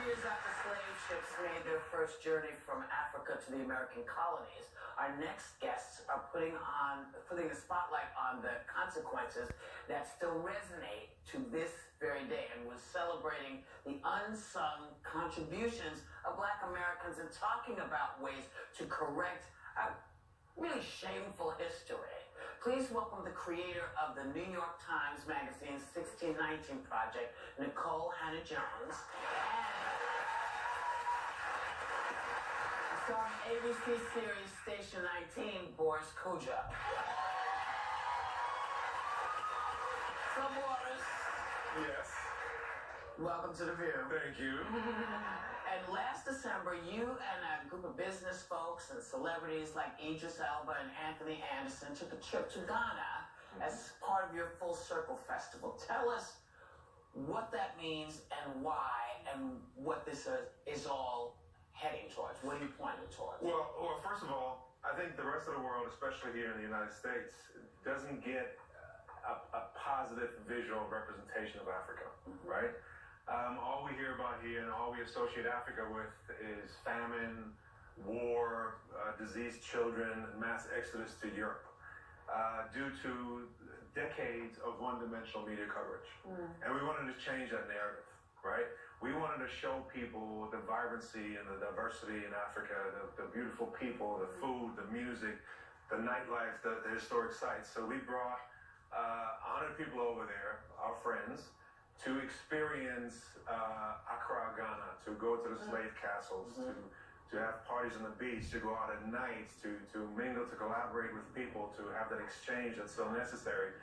years after slave ships made their first journey from Africa to the American colonies, our next guests are putting the spotlight on the consequences that still resonate to this very day, and was celebrating the unsung contributions of Black Americans and talking about ways to correct a really shameful history. Please welcome the creator of the New York Times Magazine's 1619 Project, Nikole Jones, and star of ABC series Station 19, Boris, Kodjoe. So, Boris. Yes. Welcome to The View. Thank you. And last December, you and a group of business folks and celebrities like Idris Elba and Anthony Anderson took a trip to Ghana as part of your Full Circle Festival. Tell us what that means and why, and what this is all heading towards. What are you pointing towards? Well, first of all, I think the rest of the world, especially here in the United States, doesn't get a positive visual representation of Africa, right? All we hear about here and all we associate Africa with is famine, war, diseased children, mass exodus to Europe, due to decades of one-dimensional media coverage. And we wanted to change that narrative, right? We wanted to show people the vibrancy and the diversity in Africa, the beautiful people, the food, the music, the nightlife, the historic sites. So we brought 100 people over there, our friends, to experience Accra, Ghana, to go to the slave castles, to have parties on the beach, to go out at night, to mingle, to collaborate with people, to have that exchange that's so necessary.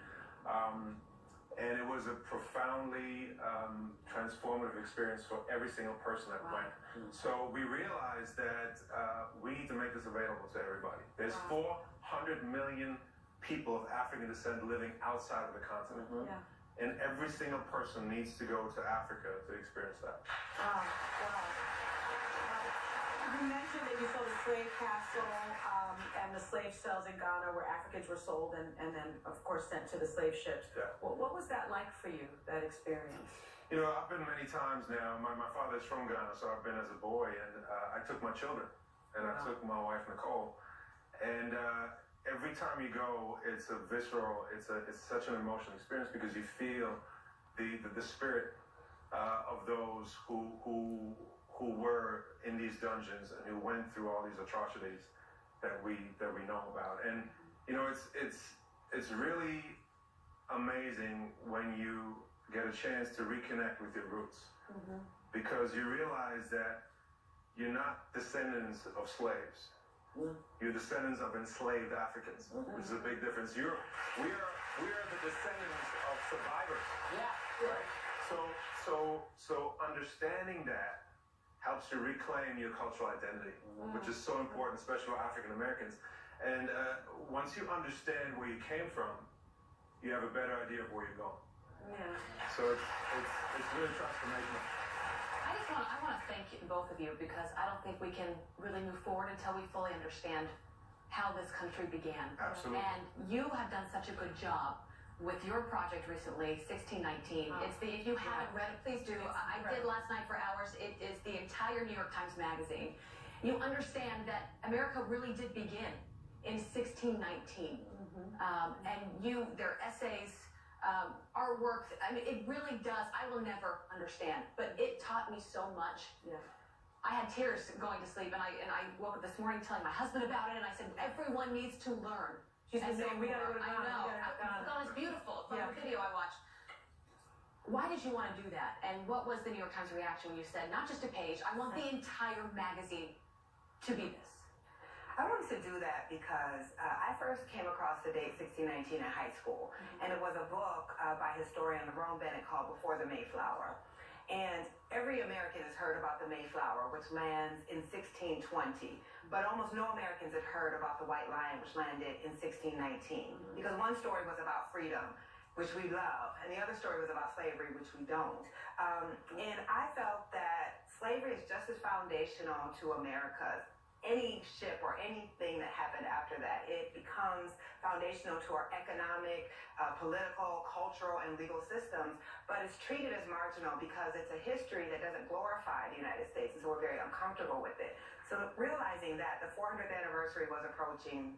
And it was a profoundly transformative experience for every single person that went. So we realized that we need to make this available to everybody. There's 400 million people of African descent living outside of the continent. And every single person needs to go to Africa to experience that. Wow. You mentioned that you saw the slave castle and the slave cells in Ghana where Africans were sold and then, of course, sent to the slave ships. Yeah. What was that like for you, that experience? You know, I've been many times now. My father's from Ghana, so I've been as a boy, and I took my children, and I took my wife, Nikole, and every time you go, it's a visceral, it's such an emotional experience because you feel the spirit of those who were in these dungeons and who went through all these atrocities that we know about. And you know, it's really amazing when you get a chance to reconnect with your roots, because you realize that you're not descendants of slaves. You're descendants of enslaved Africans, which is a big difference. We are the descendants of survivors. Right? So understanding that helps you reclaim your cultural identity, which is so important, especially for African Americans. And once you understand where you came from, you have a better idea of where you're going. So it's really transformational. I want to thank both of you, because I don't think we can really move forward until we fully understand how this country began. Absolutely. And you have done such a good job with your project recently, 1619. If you haven't read it, please do. I did last night for hours. It is the entire New York Times Magazine. You understand that America really did begin in 1619. And their essays, our work, I mean, it really does. I will never understand, but it taught me so much. I had tears going to sleep, and I woke up this morning telling my husband about it, and I said, everyone needs to learn. She's been saying, we gotta go to Ghana. I know. Ghana's beautiful. From the video I watched. Why did you want to do that? And what was the New York Times reaction when you said, not just a page, I want the entire magazine to be this? I wanted to do that because I first came across the date 1619 in high school, and it was a book by historian Lerone Bennett called Before the Mayflower. And every American has heard about the Mayflower, which lands in 1620, but almost no Americans had heard about the White Lion, which landed in 1619. Because one story was about freedom, which we love, and the other story was about slavery, which we don't. And I felt that slavery is just as foundational to America's any ship or anything that happened after that. It becomes foundational to our economic, political, cultural, and legal systems, but it's treated as marginal because it's a history that doesn't glorify the United States, and so we're very uncomfortable with it. So realizing that the 400th anniversary was approaching,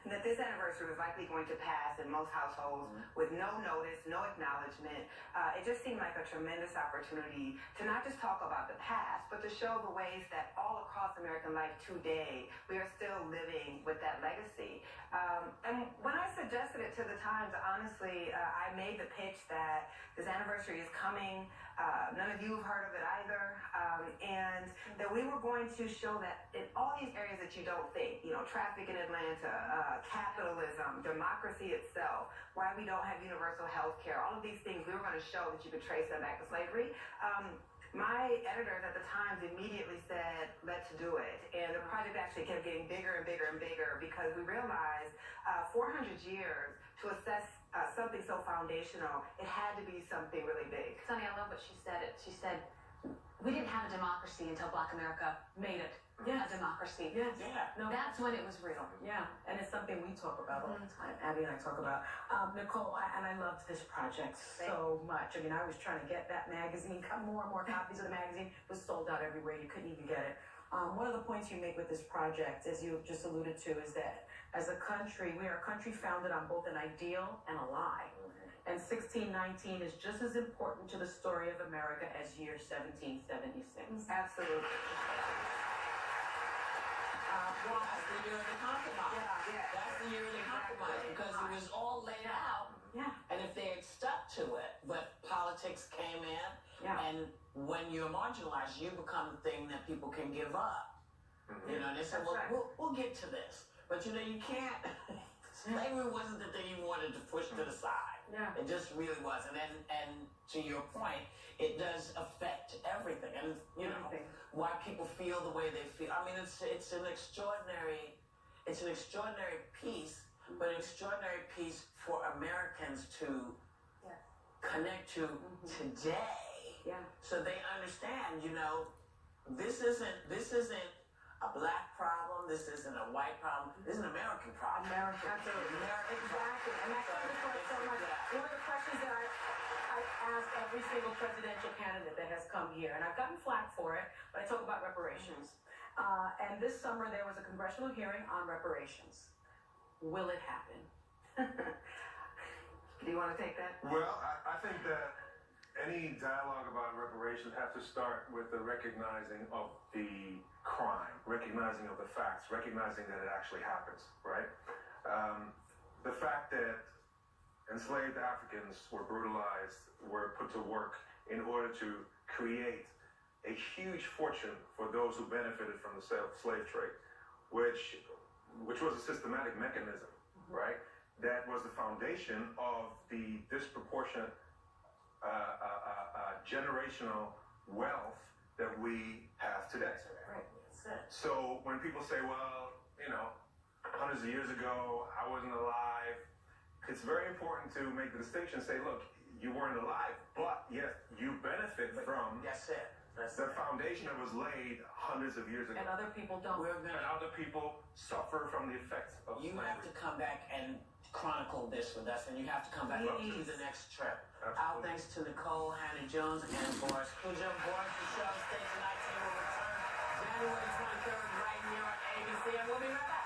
and that this anniversary was likely going to pass in most households with no notice, no acknowledgement. It just seemed like a tremendous opportunity to not just talk about the past, but to show the ways that all across American life today, we are still living with that legacy. And when I suggested it to the Times, honestly, I made the pitch that this anniversary is coming. None of you have heard of it either. And that we were going to show that in all these areas that you don't think, traffic in Atlanta, capitalism, democracy itself, why we don't have universal health care, all of these things, we were going to show that you could trace them back to slavery. My editors at the Times immediately said, let's do it. And the project actually kept getting bigger and bigger and bigger because we realized 400 years to assess something so foundational, it had to be something really big. Sonny, I love what she said. She said, we didn't have a democracy until Black America made it a democracy. Yes. Yeah. No, That's when it was real. yeah, and it's something we talk about all the time. Abby and I talk about. Nikole, and I loved this project so much. I mean, I was trying to get that magazine, got more and more copies of the magazine. It was sold out everywhere. You couldn't even get it. One of the points you make with this project, as you just alluded to, is that as a country, we are a country founded on both an ideal and a lie. And 1619 is just as important to the story of America as year 1776. Absolutely. Well, that's the year of the compromise. Yeah. That's the year of the compromise because it was all laid out. Yeah. And if they had stuck to it, but politics came in, and when you're marginalized, you become the thing that people can give up. You know, and they said, well, we'll get to this. But you can't. Slavery wasn't the thing you wanted to push to the side. Yeah. It just really wasn't. And to your point, it does affect everything. And, why people feel the way they feel. I mean, it's an extraordinary piece, but an extraordinary piece for Americans to connect to today. Yeah. So they understand, this isn't a black problem, this isn't a white problem, this is an American problem. American. Absolutely. Exactly. And that's why this was so much. One of the questions that I ask every single presidential candidate that has come here, and I've gotten flack for it, but I talk about reparations. And this summer there was a congressional hearing on reparations. Will it happen? Do you want to take that? Well, I think that any dialogue about reparations has to start with the recognizing of the crime, recognizing of the facts, recognizing that it actually happens, right? The fact that enslaved Africans were brutalized, were put to work in order to create a huge fortune for those who benefited from the slave trade, which was a systematic mechanism, right? That was the foundation of the disproportionate generational wealth that we have today. Right. That's it. So when people say, well, hundreds of years ago, I wasn't alive, it's very important to make the distinction, say, look, you weren't alive, but yes, you benefit from That's it. the foundation that was laid hundreds of years ago. And other people don't. And other people suffer from the effects of You slavery. have to come back and chronicle this with us, and you have to come back to the next trip. Our thanks to Nikole, Hannah Jones, and Boris Kodjoe. Boris, the show Station 19 will return January 23rd right here on ABC, and we'll be right back.